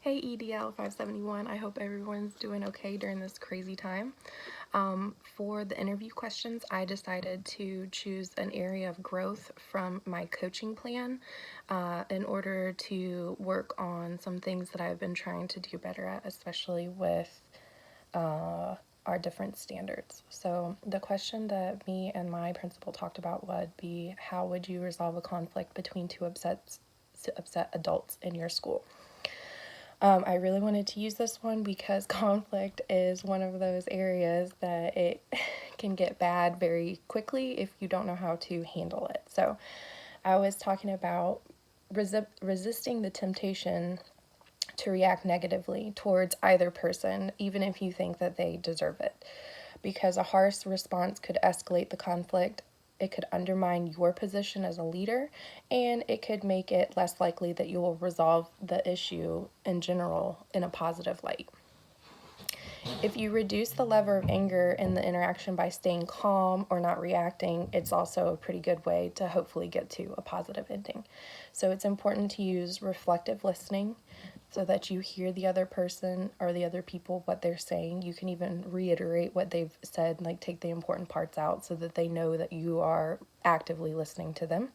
Hey EDL 571, I hope everyone's doing okay during this crazy time. For the interview questions, I decided to choose an area of growth from my coaching plan in order to work on some things that I've been trying to do better at, especially with our different standards. So the question that me and my principal talked about would be, how would you resolve a conflict between two upset adults in your school? I really wanted to use this one because conflict is one of those areas that it can get bad very quickly if you don't know how to handle it. So I was talking about resisting the temptation to react negatively towards either person, even if you think that they deserve it. Because a harsh response could escalate the conflict, it could undermine your position as a leader, and it could make it less likely that you will resolve the issue in general in a positive light. If you reduce the level of anger in the interaction by staying calm or not reacting, it's also a pretty good way to hopefully get to a positive ending. So it's important to use reflective listening so that you hear the other person or the other people, what they're saying. You can even reiterate what they've said, like take the important parts out so that they know that you are actively listening to them.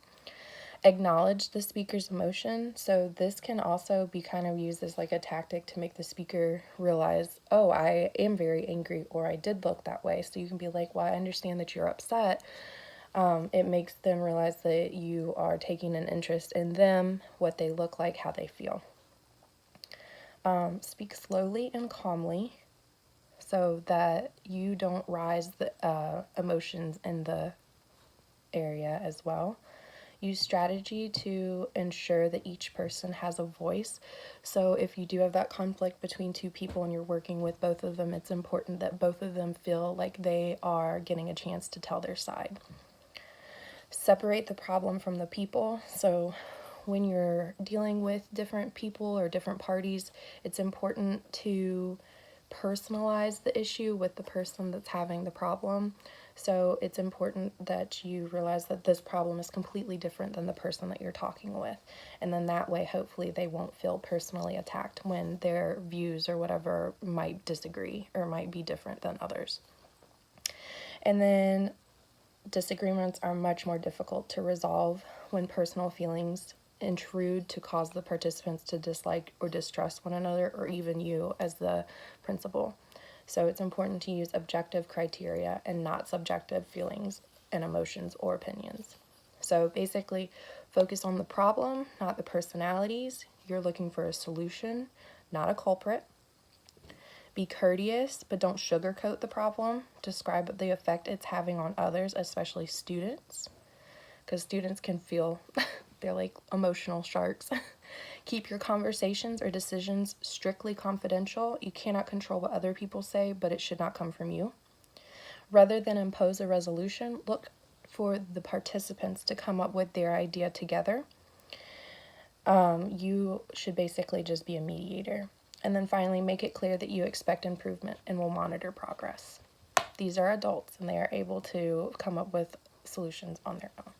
Acknowledge the speaker's emotion. So this can also be kind of used as like a tactic to make the speaker realize, oh, I am very angry, or I did look that way. So you can be like, well, I understand that you're upset. It makes them realize that you are taking an interest in them, what they look like, how they feel. Speak slowly and calmly so that you don't rise the emotions in the area as well. Use strategy to ensure that each person has a voice. So if you do have that conflict between two people and you're working with both of them, it's important that both of them feel like they are getting a chance to tell their side. Separate the problem from the people. So when you're dealing with different people or different parties, it's important to personalize the issue with the person that's having the problem. So it's important that you realize that this problem is completely different than the person that you're talking with. And then that way, hopefully, they won't feel personally attacked when their views or whatever might disagree or might be different than others. And then disagreements are much more difficult to resolve when personal feelings intrude to cause the participants to dislike or distrust one another, or even you as the principal. So it's important to use objective criteria and not subjective feelings and emotions or opinions. So basically, focus on the problem, not the personalities. You're looking for a solution, not a culprit. Be courteous, but don't sugarcoat the problem. Describe the effect it's having on others, especially students, because students can feel they're like emotional sharks. Keep your conversations or decisions strictly confidential. You cannot control what other people say, but it should not come from you. Rather than impose a resolution, look for the participants to come up with their idea together. You should basically just be a mediator. And then finally, make it clear that you expect improvement and will monitor progress. These are adults and they are able to come up with solutions on their own.